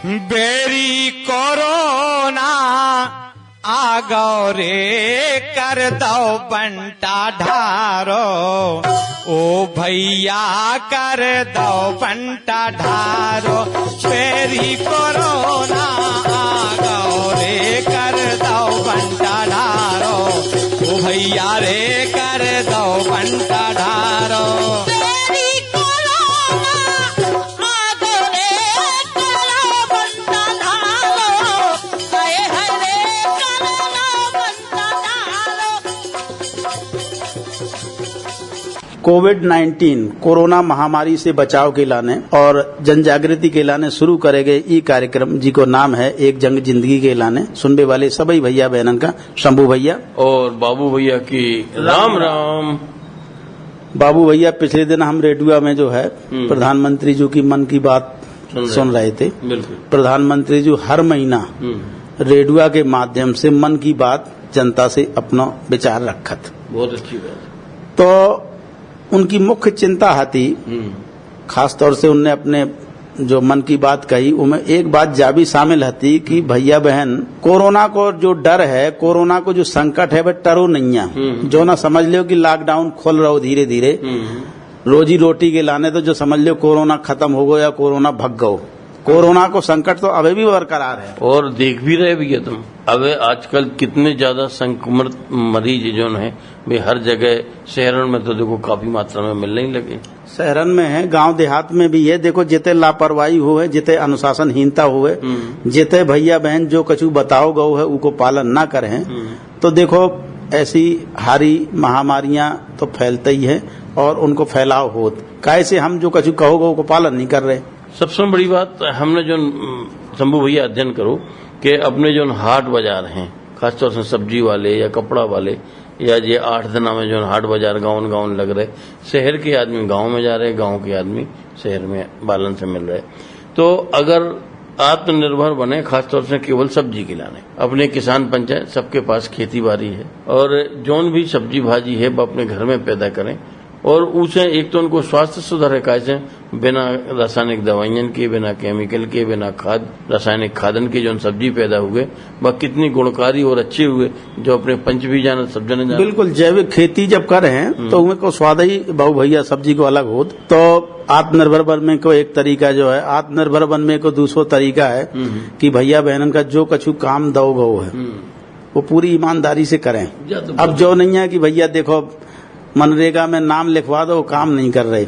Berry corona आ गौ रे कर दो बंटा ढारो, ओ भैया कर दो बंटा ढारो। बेरी कोरोना आ गौ रे कर दो बंटा ढारो, ओ भैया रे कर दो बंटा ढारो। कोविड-19 कोरोना महामारी से बचाव के लाने और जन जागृति के लाने शुरू करे गए ई कार्यक्रम जी को नाम है एक जंग जिंदगी के लाने। सुनने वाले सभी भैया बहनन का शंभू भैया और बाबू भैया की राम राम। बाबू भैया, पिछले दिन हम रेडियो में जो है प्रधानमंत्री जी की मन की बात सुन रहे थे। बिल्कुल। प्रधानमंत्री जी हर महीना रेडियो के माध्यम से मन की बात जनता से अपना विचार रखत। बहुत अच्छी बात। तो उनकी मुख्य चिंता थी, खास तौर से उनने अपने जो मन की बात कही उनमें एक बात जा भी शामिल थी कि भैया बहन, कोरोना को जो डर है, कोरोना को जो संकट है वह टरो नहीं है। जो ना समझ लो कि लॉकडाउन खोल रहा हो धीरे धीरे रोजी रोटी के लाने, तो जो समझ लो कोरोना खत्म हो गया, कोरोना भग गो। कोरोना को संकट तो अभी भी बरकरार है और देख भी रहे भैया तुम। अब आजकल कितने ज्यादा संक्रमित मरीज जो है वे हर जगह, शहरों में तो देखो काफी मात्रा में मिलने ही लगे। शहरन में है, गांव देहात में भी है। देखो जिते लापरवाही हुए, जिते अनुशासनहीनता हुए, जिते भैया बहन जो कछु बताओ गौ है उको पालन न करें, तो देखो ऐसी हारी महामारियां तो फैलते ही है और उनको फैलाव होत। कैसे हम जो कछु कहो गो उको पालन नहीं कर रहे। सबसे बड़ी बात हमने जो शंभू भैया अध्ययन करो कि अपने जो हाट बाजार हैं, खासतौर से सब्जी वाले या कपड़ा वाले या ये 8 दिना में जो हाट बाजार गाँव लग रहे, शहर के आदमी गांव में जा रहे, गांव के आदमी शहर में बालन से मिल रहे। तो अगर आत्मनिर्भर बने, खासतौर से केवल सब्जी खिलाने, अपने किसान पंचायत सबके पास खेती बाड़ी है और जोन भी सब्जी भाजी है वो अपने घर में पैदा करें और उसे एक तो उनको स्वास्थ्य सुधार है, कैसे बिना रासायनिक दवाइयों के, बिना केमिकल के, बिना खाद रासायनिक खादन के जो सब्जी पैदा हुए वह कितनी गुणकारी और अच्छे हुए, जो अपने पंच भी जाना सब जने जाना। बिल्कुल, जैविक खेती जब करें तो उनको स्वाद ही बाबू भैया सब्जी को अलग हो। तो आत्मनिर्भर बनने को एक तरीका जो है, आत्मनिर्भर बनने को दूसरा तरीका है कि भैया बहनन का जो कछु काम दो गो है वो पूरी ईमानदारी से करें। अब जो नहीं है कि भैया देखो मनरेगा में नाम लिखवा दो, काम नहीं कर रहे।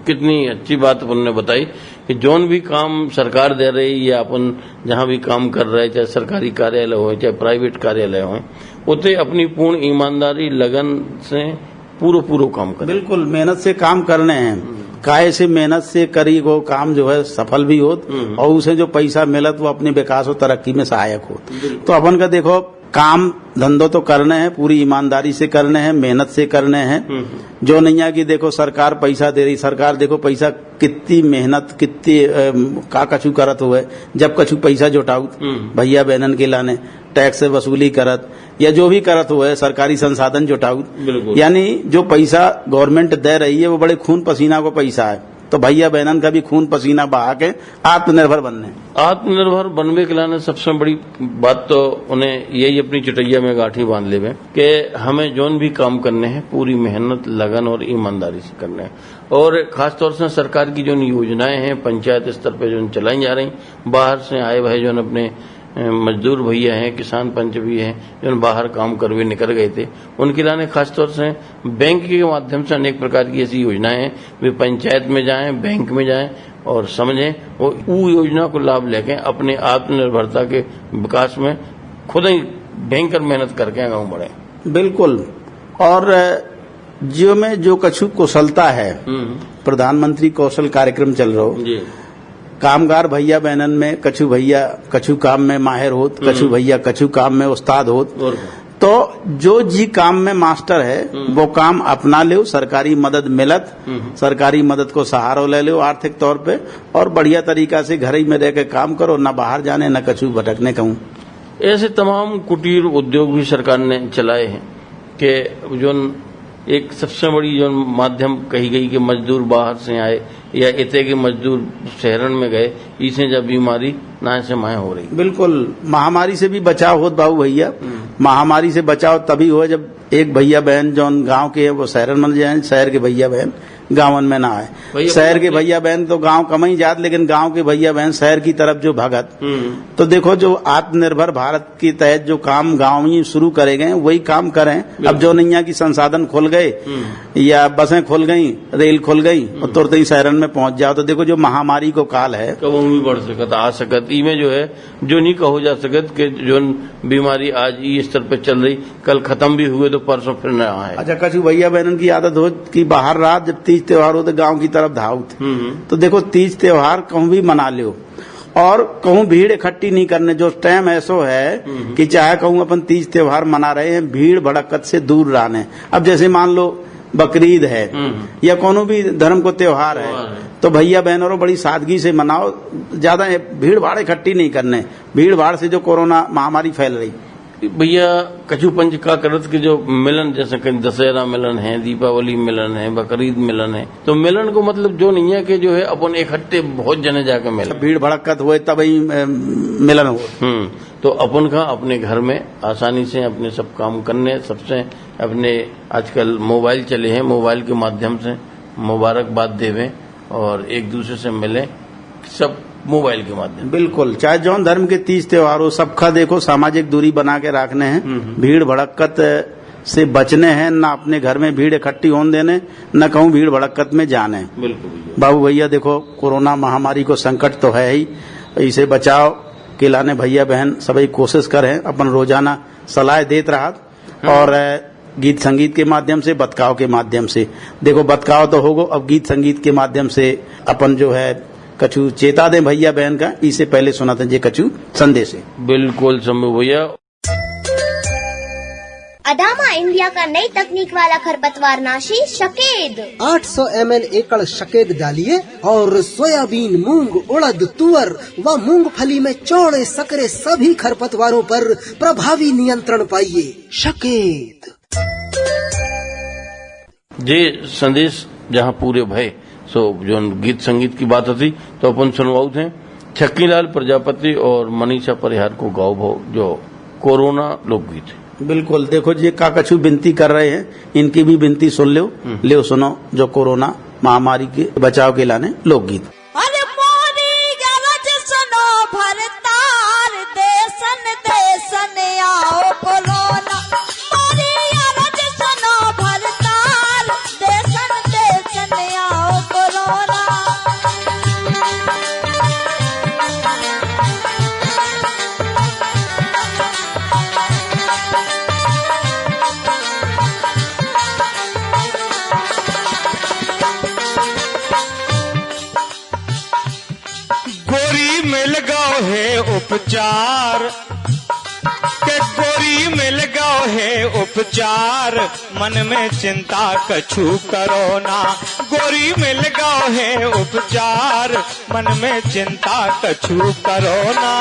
कितनी अच्छी बात उन्होंने बताई कि जोन भी काम सरकार दे रही या अपन जहाँ भी काम कर रहे, चाहे सरकारी कार्यालय हो चाहे प्राइवेट कार्यालय हो, उसे अपनी पूर्ण ईमानदारी लगन से पूरा काम करें। बिल्कुल, मेहनत से काम करने हैं। काय से मेहनत से करी वो काम जो है सफल भी हो और उसे जो पैसा मिलत वो अपने विकास और तरक्की में सहायक हो। तो अपन का देखो काम धंधो तो करने हैं, पूरी ईमानदारी से करने हैं, मेहनत से करने हैं। जो नहीं है कि देखो सरकार पैसा दे रही, सरकार देखो पैसा कितनी मेहनत कितनी का कछु करत हुए, जब कछु पैसा जुटाऊ भैया बहनन के लाने टैक्स से वसूली करत या जो भी करत हुए सरकारी संसाधन जुटाऊ, यानी जो पैसा गवर्नमेंट दे रही है वो बड़े खून पसीना को पैसा है। तो भैया बहनन का भी खून पसीना बहा के आत्मनिर्भर बनने के लाने सबसे बड़ी बात तो उन्हें यही अपनी चटैया में गांठी बांध ले कि हमें जोन भी काम करने हैं पूरी मेहनत लगन और ईमानदारी से करने हैं। और खासतौर से सरकार की जो योजनाएं हैं पंचायत स्तर पे जो चलाई जा रही, बाहर से आए भाई जो अपने मजदूर भैया हैं, किसान पंच भी हैं जो बाहर काम करके निकल गए थे, उनके लाने खासतौर से बैंक के माध्यम से अनेक प्रकार की ऐसी योजनाएं हैं, वे पंचायत में जाएं, बैंक में जाएं और समझें वो योजना को लाभ लेके अपने आत्मनिर्भरता के विकास में खुद ही भयंकर मेहनत करके आगे बढ़े। बिल्कुल, और जियो में जो कछु कुशलता है, प्रधानमंत्री कौशल कार्यक्रम चल रहा हो, कामगार भैया बहनन में कछु भैया कछु काम में माहिर होत, कछु भैया कछु काम में उस्ताद होत। तो जो जी काम में मास्टर है वो काम अपना ले, सरकारी मदद मिलत, सरकारी मदद को सहारा ले लो आर्थिक तौर पे और बढ़िया तरीका से घर ही में रह के काम करो, न बाहर जाने न कछु भटकने कहूँ। ऐसे तमाम कुटीर उद्योग भी सरकार ने चलाए हैं कि जो एक सबसे बड़ी जो माध्यम कही गई कि मजदूर बाहर से आए या इतने के मजदूर शहरन में गए, इसे जब बीमारी ना से माए हो रही। बिल्कुल, महामारी से भी बचाव होत बाबू भैया। महामारी से बचाव तभी हो जब एक भैया बहन जो गांव के है वो शहरन में जाए, शहर के भैया बहन गांवन में ना आए। शहर के भैया बहन तो गांव कम ही जात, लेकिन गांव के भैया बहन शहर की तरफ जो भगत। तो देखो, जो आत्मनिर्भर भारत के तहत जो काम गांव में शुरू करे गए वही काम करें। अब जो नैया की संसाधन खुल गए या बसें खुल गई, रेल खुल गई और तुरंत ही शहरन में पहुंच जाओ। तो देखो, जो महामारी को काल है कब भी बढ़ सकत आ सकत, इमे जो है जो नहीं कहो जा सकत कि जो बीमारी आज इस स्तर पे चल रही कल खत्म भी हुए तो परसों फिर न आए। अच्छा, कछु भैया बहन की आदत हो कि बाहर रात जब तीज त्योहार हो तो गांव की तरफ धावत। तो देखो, तीज त्योहार कहूं भी मना लो और कहूं भीड़ इकट्ठी नहीं करने। जो टाइम ऐसो है कि चाहे कहूं अपन तीज त्योहार मना रहे हैं, भीड़ भड़कत से दूर रहने। अब जैसे मान लो बकरीद है या कोनो भी धर्म को त्योहार है, तो भैया बहनों बड़ी सादगी से मनाओ, ज्यादा भीड़ भाड़ इकट्ठी नहीं करने। भीड़ भाड़ से जो कोरोना महामारी फैल रही। भैया कछु पंच का करत कि जो मिलन, जैसे कि दशहरा मिलन है, दीपावली मिलन है, बकरीद मिलन है, तो मिलन को मतलब जो नहीं है कि जो है अपन इकट्ठे बहुत जने जाके मिलन, भीड़ भड़कत हुए तब ही मिलन हो। तो अपन का अपने घर में आसानी से अपने सब काम करने, सबसे अपने आजकल मोबाइल चले हैं, मोबाइल के माध्यम से मुबारकबाद देवें और एक दूसरे से मिलें, सब मोबाइल के माध्यम। बिल्कुल, चाहे जौन धर्म के तीज त्योहार हो, सबका देखो सामाजिक दूरी बना के रखने हैं, भीड़ भड़कत से बचने हैं, न अपने घर में भीड़ इकट्ठी होने देने, न कहूँ भीड़ भड़कत में जाने। बिल्कुल बाबू भैया, देखो कोरोना महामारी को संकट तो है ही, इसे बचाव के लाने भैया बहन सभी कोशिश करें, अपन रोजाना सलाह देते रहा और गीत संगीत के माध्यम से, बतकाव के माध्यम से। देखो, बतकाव तो होगो, अब गीत संगीत के माध्यम से अपन जो है कछु चेता दे भैया बहन का। इससे पहले सुनाते जे कछु संदेश है। बिल्कुल शंभू भैया। अदामा इंडिया का नई तकनीक वाला खरपतवार नाशी शकेद 800 ml एकड़ शकेद डालिए और सोयाबीन, मूंग, उड़द, तुअर व मूंगफली में चौड़े सकरे सभी खरपतवारों पर प्रभावी नियंत्रण पाइए। शकेद। जे संदेश जहाँ पूरे भय सो जो गीत संगीत की बात होती तो अपन सुनवाऊ थे छक्कीलाल प्रजापति और मनीषा परिहार को गाओ भाव जो कोरोना लोकगीत है। बिल्कुल, देखो जी का कछु विनती कर रहे हैं, इनकी भी विनती सुन ले सुनो, जो कोरोना महामारी के बचाव के लाने लोकगीत। अरे मोरी गरज सुनो भरतार, देसन देसन आओ कोरोना। मोरी गरज सुनो भरतार, देसन देसन आओ कोरोना। गोरी मिल गओ है उपचार के, गोरी मिल गओ है उपचार, मन में चिंता कछु करो ना। गोरी मिल गओ है उपचार, मन में चिंता कछु करो ना।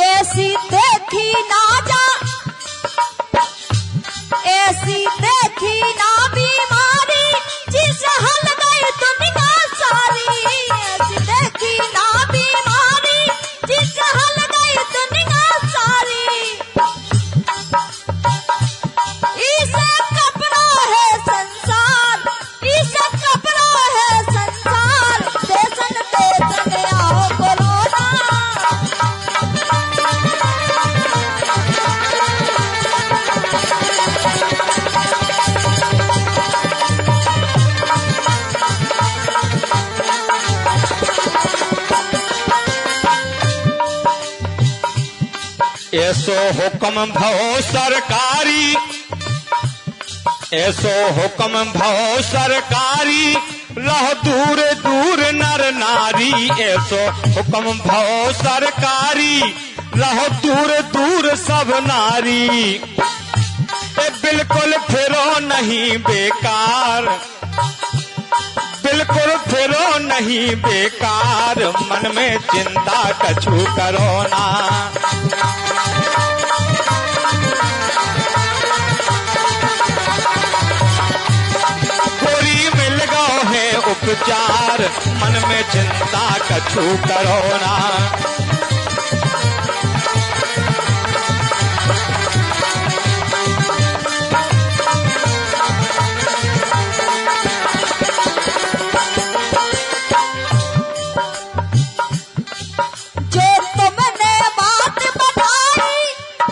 ऐसी देखी ना जा, ऐसी देखी ना बीमारी, जिस हल गई दुनिया सारी। ऐसी देखी ना बीमारी, जिस हल गई दुनिया सारी। इसे कपड़ा है संसार, इसे कपड़ा है संसार, देसन देसन आओ कोरोना। ऐसो हुक्म भव सरकारी, ऐसो हुक्म भव सरकारी, रहो दूर दूर नर नारी ऐसो हुक्म भव सरकारी रहो दूर दूर सब नारी ए बिल्कुल फिरो नहीं बेकार बिल्कुल फिरो नहीं बेकार मन में चिंता कछु करो ना गोरी मिल गओ है उपचार मन में चिंता कछु करो ना जो तुमने बात बताई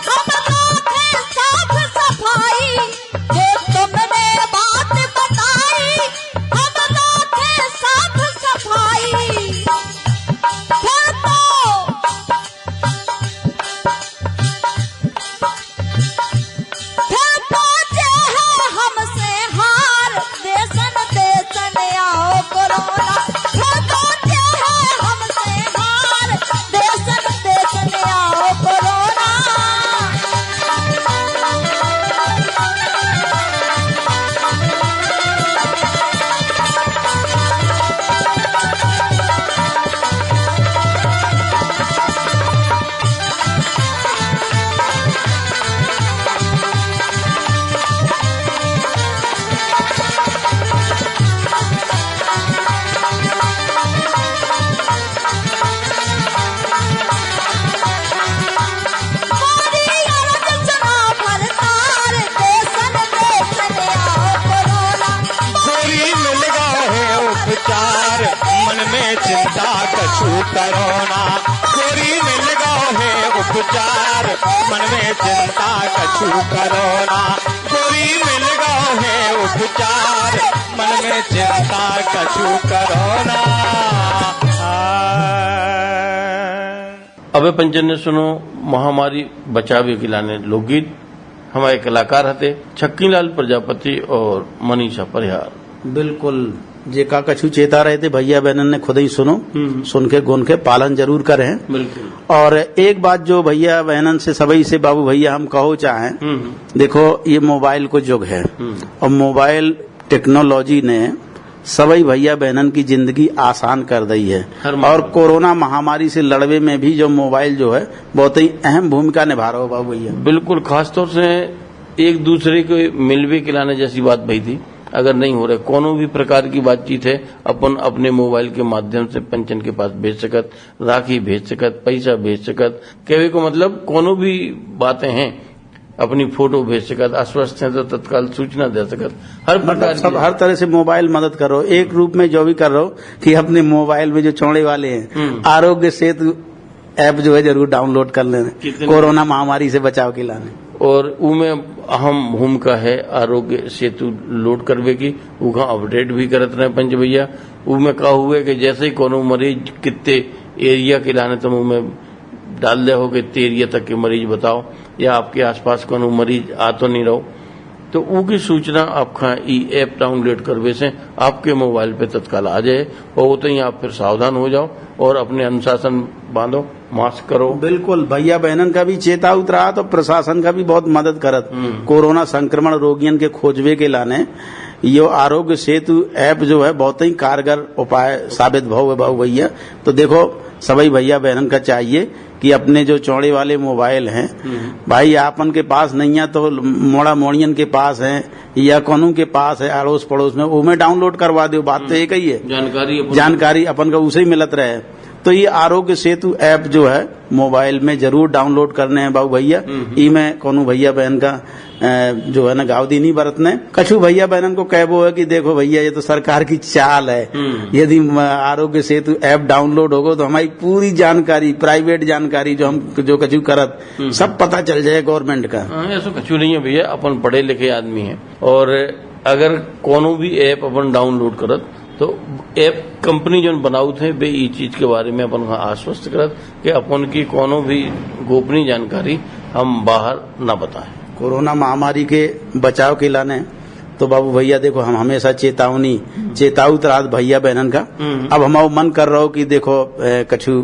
हम लोग हैं साफ सफाई जो तुमने बात बताई हम लोग हैं साफ सफाई फिर तो जे है हमसे हार देसन देसन आओ कोरोना फिर तो जे है हमसे हार देसन देसन आओ कोरोना मोदी अरब सुना भरतार देसन देसन आओ कोरोना गोरी मिल गओ है उपचार मन में चिंता कछु करो ना गोरी मिल गओ है उपचार मन में चिंता कछु करो ना गोरी मिल गओ है उपचार मन में चिंता कछु करो ना હવે પંચને સુનો મહામારી બચાવે કિલાને લોકગીત हमारे कलाकार हते छक्कीलाल प्रजापति और मनीषा परिहार। बिल्कुल जेका कछु चेता रहे थे भैया बहनन ने खुद ही सुनो सुन के गुन के पालन जरूर करें। बिल्कुल। और एक बात जो भैया बहनन से सभी से बाबू भैया हम कहो चाहें, देखो ये मोबाइल को युग है और मोबाइल टेक्नोलॉजी ने सभी भैया बहनन की जिंदगी आसान कर दी है और कोरोना महामारी से लड़वे में भी जो मोबाइल जो है बहुत ही अहम भूमिका निभा रहा हो बाबू भैया। बिल्कुल, खासतौर से एक दूसरे को मिलवे खिलाने जैसी बात भई थी अगर नहीं हो रहे कोनो भी प्रकार की बातचीत है अपन अपने मोबाइल के माध्यम से पंचन के पास भेज सकत, राखी भेज सकत, पैसा भेज सकत, कहवे को मतलब कोनो भी बातें हैं अपनी फोटो भेज सकत, अस्वस्थ है तो तत्काल सूचना दे सकत, हर प्रकार सब हर तरह से मोबाइल मदद करो। एक रूप में जो भी कर रहे हो कि अपने मोबाइल में जो चौड़े वाले हैं आरोग्य सेतु ऐप जो है जरूर डाउनलोड कर लेना कोरोना महामारी से बचाव के लाने। और उमें अहम भूमिका है आरोग्य सेतु लोड करवे की, उका अपडेट भी करत रहे पंच भैया। उमें कहा हुए कि जैसे ही कोनो मरीज कितने एरिया के लाने तुम उमें डाल दे हो कि एरिया तक के मरीज बताओ या आपके आसपास कोनो मरीज आ तो नहीं रहो तो उनकी सूचना आपका ई ऐप डाउनलोड करवे से आपके मोबाइल पे तत्काल आ जाए और वो तो ही आप फिर सावधान हो जाओ और अपने अनुशासन बांधो, मास्क करो। बिल्कुल, भैया बहनन का भी चेता उतरा तो प्रशासन का भी बहुत मदद करत कोरोना संक्रमण रोगियन के खोजवे के लाने यो आरोग्य सेतु ऐप जो है बहुत ही कारगर उपाय साबित भाव है बाबू भैया। तो देखो सभी भैया बहनन का चाहिए कि अपने जो चौड़े वाले मोबाइल हैं भाई आपन के पास नहीं है तो मोड़ा मोड़ियन के पास है या कोनों के पास है अड़ोस पड़ोस में वो में डाउनलोड करवा दो। बात तो एक ही है, जानकारी अपन का उसे ही मिलत रहे। तो ये आरोग्य सेतु ऐप जो है मोबाइल में जरूर डाउनलोड करने हैं बाबू भैया। ई में कोनो भैया बहन का जो है ना गावदी नहीं बरतने। कछु भैया बहनन को कहबो है कि देखो भैया ये तो सरकार की चाल है, यदि आरोग्य सेतु ऐप डाउनलोड होगा तो हमारी पूरी जानकारी प्राइवेट जानकारी जो हम जो कछु करत सब पता चल जाए गवर्नमेंट का। ऐसा कछु नहीं है भैया, अपन पढ़े लिखे आदमी है और अगर कोनो भी ऐप अपन डाउनलोड करत तो ऐप कंपनी जो बनाऊ थे वे ई चीज के बारे में अपन आश्वस्त करत कि अपन की कोनो भी गोपनीय जानकारी हम बाहर न बताएं। कोरोना महामारी के बचाव के लाने तो बाबू भैया देखो हम हमेशा चेताऊ तरात भैया बहनन का। अब हमारा मन कर रहा हो कि देखो कछु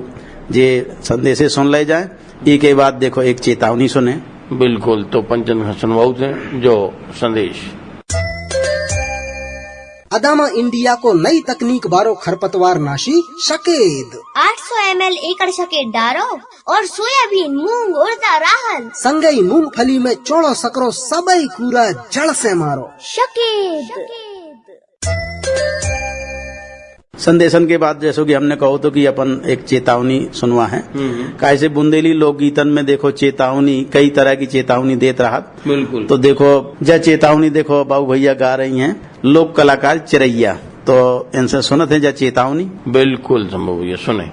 जे संदेशे सुन ले जाए, ई के बाद देखो एक चेतावनी सुने। बिल्कुल, तो पंचन सुनवाऊ थे जो संदेश। अदामा इंडिया को नई तकनीक बारो खरपतवार नाशी शकेद 800 ml एकड़ शकेद डारो और सोयाबीन, मूंग, उड़दा, राहल संगई मूंगफली में चौड़ो सकरो सबई कूड़ा जड़ से मारो। शकेद। संदेशन के बाद जैसो कि हमने कहो तो कि अपन एक चेतावनी सुनवा है। कैसे बुंदेली लोकगीतन में देखो चेतावनी, कई तरह की चेतावनी देत रहा। बिल्कुल। तो देखो जय चेतावनी देखो बाबू भैया गा रही हैं, लोक कलाकार चिरैया, तो इनसे सुनत है जय चेतावनी। बिल्कुल संभव भैया सुने।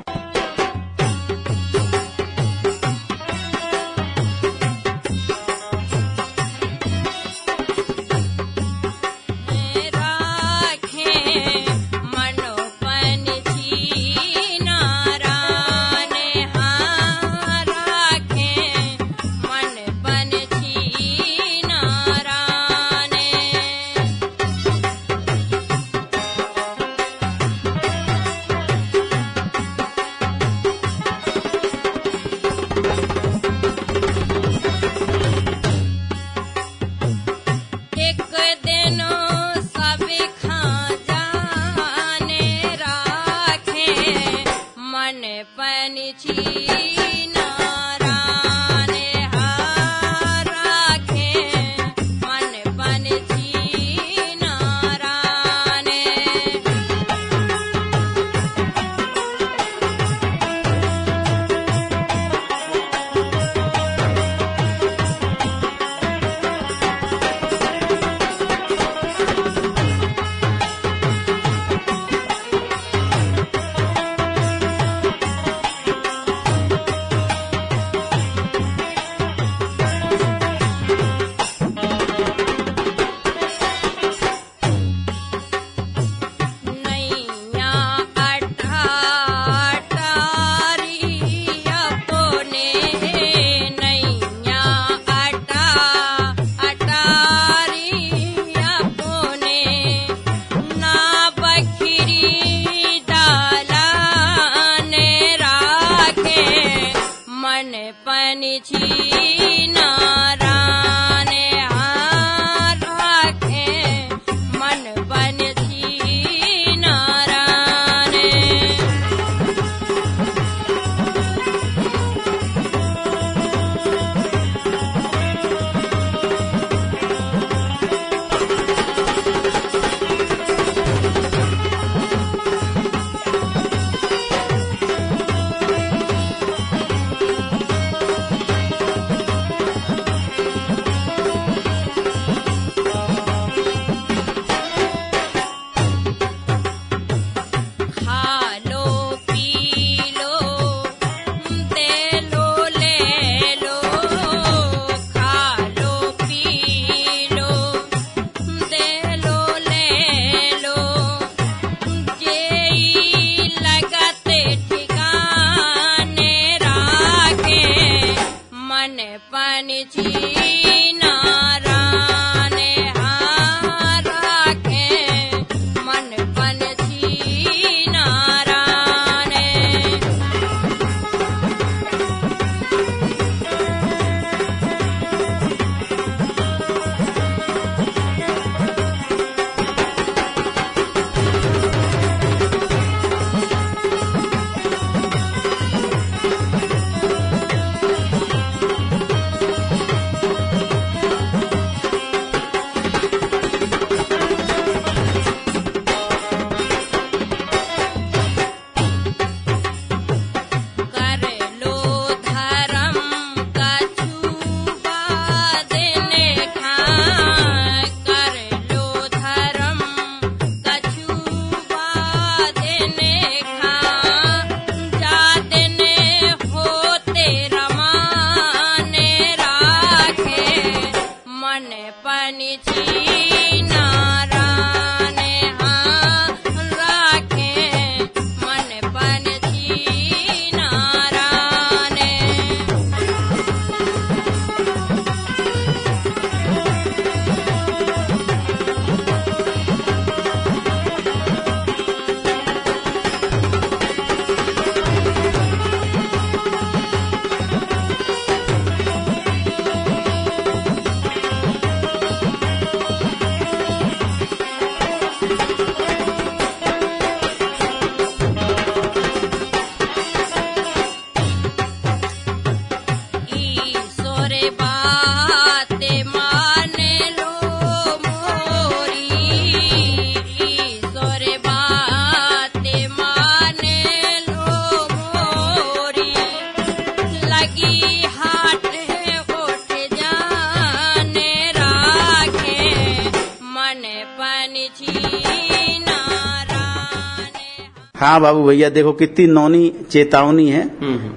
हाँ बाबू भैया, देखो कितनी नौनी चेतावनी है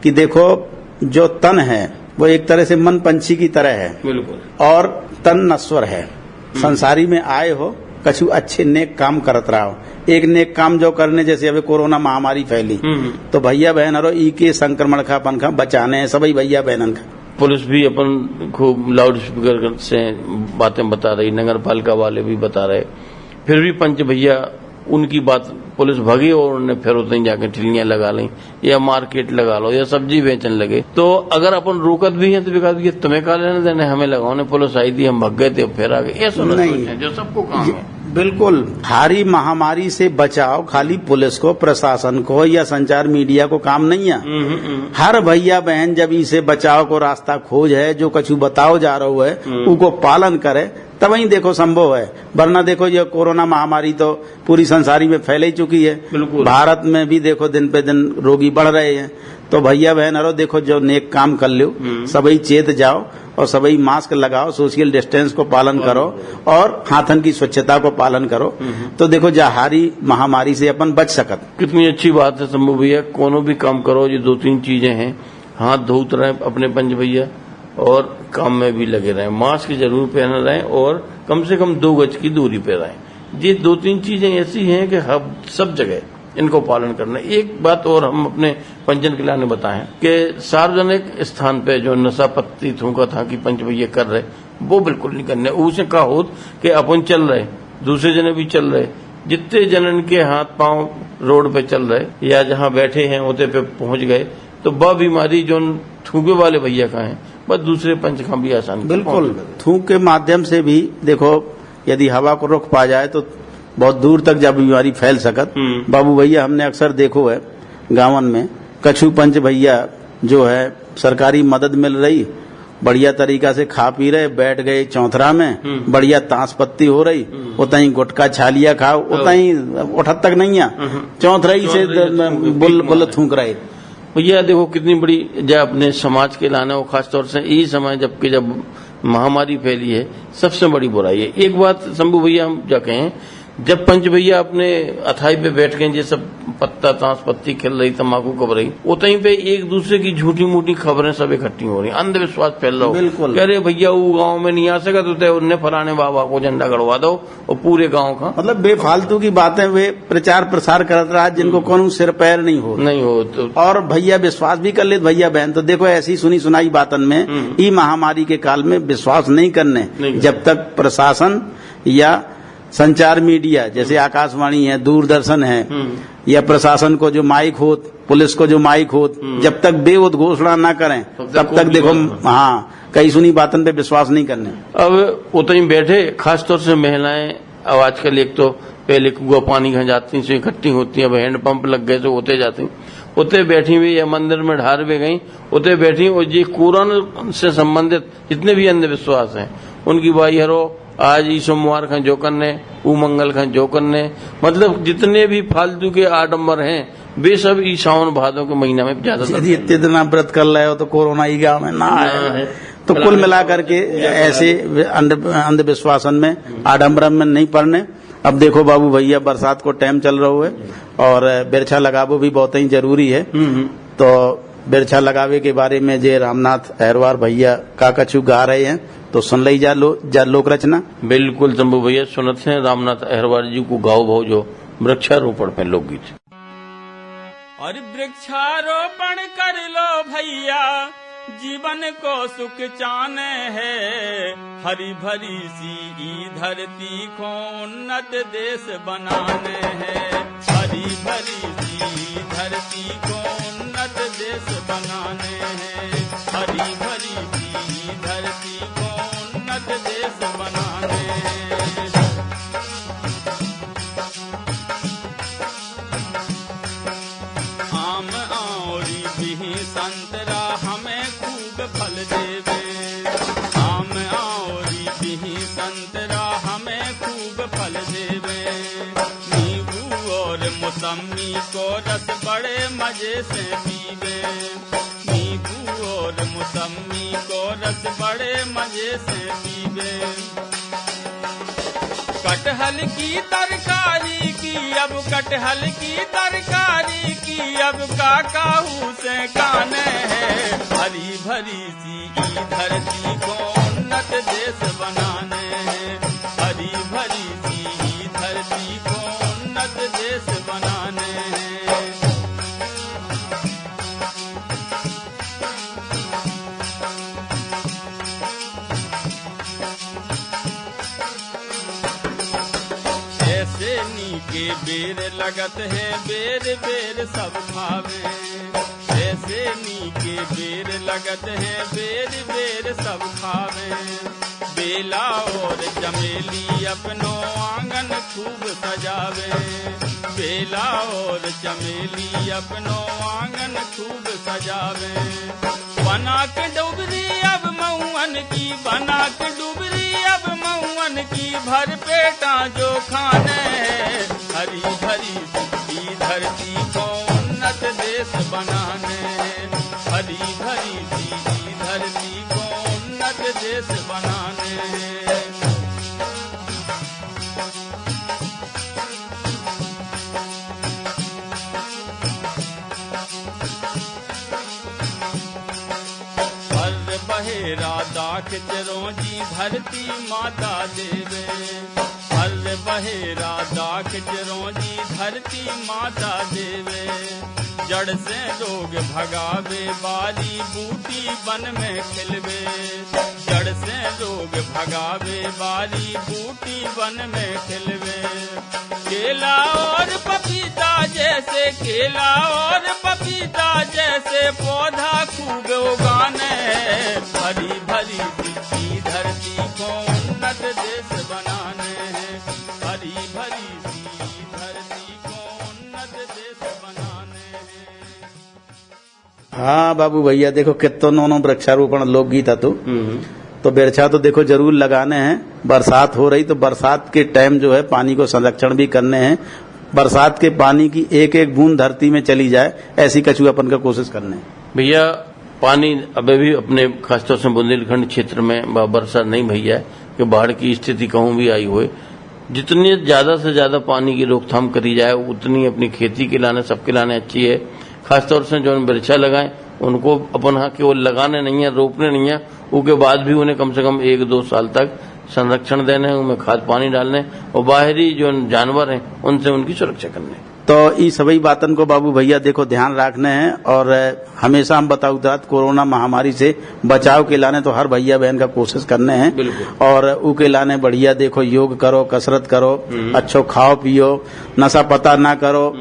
कि देखो जो तन है वो एक तरह से मन पंछी की तरह है, बिल्कुल, और तन नश्वर है। संसारी में आए हो कछु अच्छे नेक काम करत रहो। एक नेक काम जो करने, जैसे अभी कोरोना महामारी फैली तो भैया बहन अरो ई के संक्रमण का अपन का बचाने हैं सभी भैया बहनन का। पुलिस भी अपन खूब लाउड स्पीकर से बातें बता रही, नगर पालिका वाले भी बता रहे, फिर भी पंच भैया उनकी बात पुलिस भागी और उन्होंने फिर उतनी जाके ठिल्लियां लगा ली, या मार्केट लगा लो, या सब्जी बेचने लगे। तो अगर अपन रोकत भी है तो विकास भी तुम्हें का लेने देने, हमें लगाओ ने, पुलिस आई थी हम भग गए थे फिर आ गए, ऐसा नहीं है जो सबको काम है। बिल्कुल, हारी महामारी से बचाव खाली पुलिस को, प्रशासन को या संचार मीडिया को काम नहीं है। हर भैया बहन जब इसे बचाव को रास्ता खोज है, जो कछु बताओ जा रहा है उनको पालन करे, तब ही देखो संभव है। वरना देखो ये कोरोना महामारी तो पूरी संसारी में फैल ही चुकी है। भारत में भी देखो दिन पे दिन रोगी बढ़ रहे हैं। तो भैया बहन अरो देखो जो नेक काम कर लो सभी चेत जाओ और सभी मास्क लगाओ, सोशल डिस्टेंस को पालन करो और हाथन की स्वच्छता को पालन करो, तो देखो जहारी महामारी से अपन बच सकत। कितनी अच्छी बात है शंभू भैया, कोनो भी काम करो ये 2-3 चीजें हैं, हाथ धोते रहे अपने पंच भैया और काम में भी लगे रहें, मास्क जरूर पहने रहें और कम से कम 2 गज की दूरी पे रहें। ये 2-3 चीजें ऐसी हैं कि हम सब जगह इनको पालन करना। एक बात और हम अपने पंचन कल्याण ने बताएं कि सार्वजनिक स्थान पे जो नशा पत्ती थूका था कि पंच भैया कर रहे, वो बिल्कुल नहीं करने। उसे कहा हो कि अपन चल रहे, दूसरे जने भी चल रहे, जितने जनन के हाथ पांव रोड पे चल रहे या जहां बैठे हैं होते पे पहुंच गए, तो वह बीमारी जो थूके वाले भैया का है बस दूसरे पंच का भी आसान। बिल्कुल, थूक के माध्यम से भी देखो यदि हवा को रोक पा जाए तो बहुत दूर तक जब बीमारी फैल सकत। बाबू भैया हमने अक्सर देखो है गांवन में कछु पंच भैया जो है सरकारी मदद मिल रही, बढ़िया तरीका से खा पी रहे, बैठ गए चौथरा में, बढ़िया ताश पत्ती हो रही, उतनी गुटखा छालिया खाओ, उतनी उठत तक नहीं है, चौथरा ही से बुल थूक रहे। भैया देखो कितनी बड़ी जब अपने समाज के लाने, और खासतौर से यही समय जबकि जब महामारी फैली है, सबसे बड़ी बुराई है। एक बात शंभू भैया हम क्या कहें, जब पंच भैया अपने अथाई पे बैठ गए, ये सब पत्ता ताश पत्ती खेल रही, तम्बाकू कब रही, उतहीं पे एक दूसरे की झूठी मूठी खबरें सब इकट्ठी हो रही, अंधविश्वास फैल रहा हो। बिल्कुल, अरे भैया वो गांव में नहीं आ सका तो उन्हें फलाने बाबा को झंडा गड़वा दो और पूरे गांव का, मतलब बेफालतू की बातें वे प्रचार प्रसार करत रहा जिनको कौन सिर पैर नहीं हो तो। और भैया विश्वास भी कर ले भैया बहन, तो देखो ऐसी सुनी सुनाई बातन में ई महामारी के काल में विश्वास नहीं करने, जब तक प्रशासन या संचार मीडिया जैसे आकाशवाणी है, दूरदर्शन है, या प्रशासन को जो माइक हो, पुलिस को जो माइक हो, जब तक बेवद घोषणा ना करें तब तक देखो हाँ कई सुनी बातन पे विश्वास नहीं करने। अब उतनी बैठे, खासतौर से महिलाएं, अब आजकल एक तो पहले कुआ पानी कहाँ जाती से इकट्ठी होती है, अब हैंडपंप लग गए तो होते जाती, उते बैठी हुई या मंदिर में ढार भी गई, उते बैठी, और ये कुरान से संबंधित जितने भी अंधविश्वास हैं उनकी बाई हरो, आज ही सोमवार का जो करने, वो मंगल का जो करने, मतलब जितने भी फालतू के आडम्बर हैं वे सब ई सावन भादों के महीना में ज्यादा। यदि इतने दिन आप व्रत कर रहे हो तो कोरोना ही गाँव में ना आए, तो कुल मिलाकर के ऐसे अंधविश्वासन में आडम्बरम में नहीं पड़ने। अब देखो बाबू भैया बरसात को टाइम चल रहा है और बिरछा लगावो भी बहुत ही जरूरी है, तो बिरछा लगावे के बारे में जे रामनाथ अहरवार भैया का कछु गा रहे हैं तो सुन ली जा लोक रचना। बिल्कुल शंभू भैया सुनते हैं रामनाथ अहरवार जी को गाओ भाव जो वृक्षारोपण पे लोकगीत। और वृक्षारोपण कर लो भैया, जीवन को सुख चाने है, हरी भरी सी धरती को उन्नत देश बनाने हैं, हरी भरी सी धरती को उन्नत देश बनाने हैं, हरी भरी सी धरती को उन्नत देश बनाने हैं। आम औरी भी संतरा हमें खूब फल देवे, आम औरी भी संतरा हमें खूब फल देवे, नींबू और मौसमी को रस बड़े मजे से पीवे, नींबू और मौसमी को रस बड़े मजे से पीवे। कटहल की तरकारी की, अब कटहल की तरकारी की, अब काकाऊ से काने है। हरी भरी सी ई धरती को उन्नत देश बनाने हैं, हरी भरी सी ई धरती को उन्नत देश बनाने हैं। ऐसे नी के बेर लगत है, बेर बेर सब खावे। ऐसे नी के बेर लगत है, बेर बेर सब खावे। बेला और चमेली अपनो आंगन खूब सजावे, बेला और चमेली अपनो आंगन खूब सजावे। बना के डुबरी अब मऊअन की, बना के डुबरी अब मऊअन की, भर पेटा जो खाने। हरी भरी सी धरती को उन्नत देश बनाने, हरी भरी सी धरती को उन्नत देश बनाने। बहेरा दाख चिरौंजी धरती माता देवे, हर बहेरा दाख चिरौंजी धरती माता देवे। जड़ से रोग भगावे, बारी बूटी वन में खिलवे। जड़ से रोग भगावे, बारी बूटी वन में खिलवे। केला और पपीता जैसे, केला और पपीता जैसे पौधा खूब उगाने। हरी भरी सी धरती को उन्नत देश बनाने हैं, हरी भरी सी धरती को उन्नत देश बनाने हैं। हाँ बाबू भैया देखो कितनों वृक्षारोपण लोकगीत है तो वृक्षा तो देखो जरूर लगाने हैं। बरसात हो रही तो बरसात के टाइम जो है पानी को संरक्षण भी करने हैं। बरसात के पानी की एक एक बूंद धरती में चली जाए ऐसी कछुआपन का कोशिश करने। भैया पानी अभी भी अपने खासतौर से बुंदेलखंड क्षेत्र में वर्षा नहीं भैया कि बाढ़ की स्थिति कहूं भी आई हुई। जितनी ज्यादा से ज्यादा पानी की रोकथाम करी जाए उतनी अपनी खेती के लाने सबके लाने अच्छी है। खासतौर से जो वृक्षा लगाएं उनको अपन हाँ केवल लगाने नहीं है, रोपने नहीं है, उसके बाद भी उन्हें कम से कम 1-2 साल तक संरक्षण देने, उनमें खाद पानी डालने और बाहरी जो जानवर हैं उनसे उनकी सुरक्षा करने। तो ये सभी बातन को बाबू भैया देखो ध्यान रखने हैं और हमेशा हम बताऊ तात कोरोना महामारी से बचाव के लाने तो हर भैया बहन का कोशिश करने हैं और उके लाने बढ़िया देखो योग करो, कसरत करो, अच्छो खाओ पियो, नशा पता ना करो,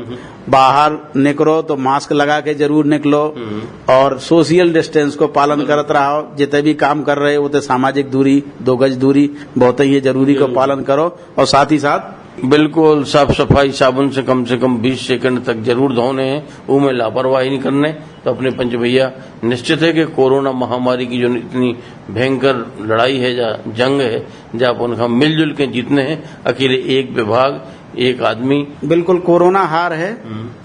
बाहर निकलो तो मास्क लगा के जरूर निकलो और सोशल डिस्टेंस को पालन करत रहो। जितने भी काम कर रहे हो उतने सामाजिक दूरी 2 गज दूरी बहुत ही जरूरी को पालन करो और साथ ही साथ बिल्कुल साफ सफाई साबुन से कम 20 सेकंड तक जरूर धोने हैं, उनमें लापरवाही नहीं करने। तो अपने पंच भैया निश्चित है कि कोरोना महामारी की जो इतनी भयंकर लड़ाई है या जंग है जहाँ उनका मिलजुल के जीतने हैं। अकेले एक विभाग एक आदमी बिल्कुल कोरोना हार है,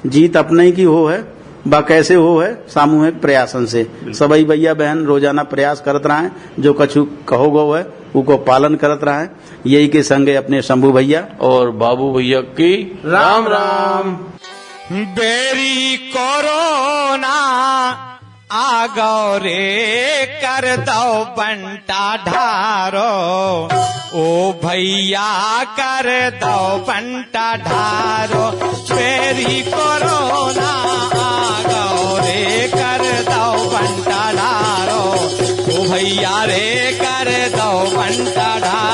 जीत अपने ही की हो है, बा कैसे हो है सामूहिक प्रयासन से। सभी भैया बहन रोजाना प्रयास करत रहे, जो कछु कहो गो है उको पालन करत रहे। यही के संगे अपने शंभू भैया और बाबू भैया की राम राम। बेरी कोरोना आ गौ रे कर दो बंटा ढारो, ओ भैया कर दो बंटा ढारो। बेरी कोरोना आ गौ रे कर दो बंटा ढारो, ओ भैया रे कर दो बंटा ढारो।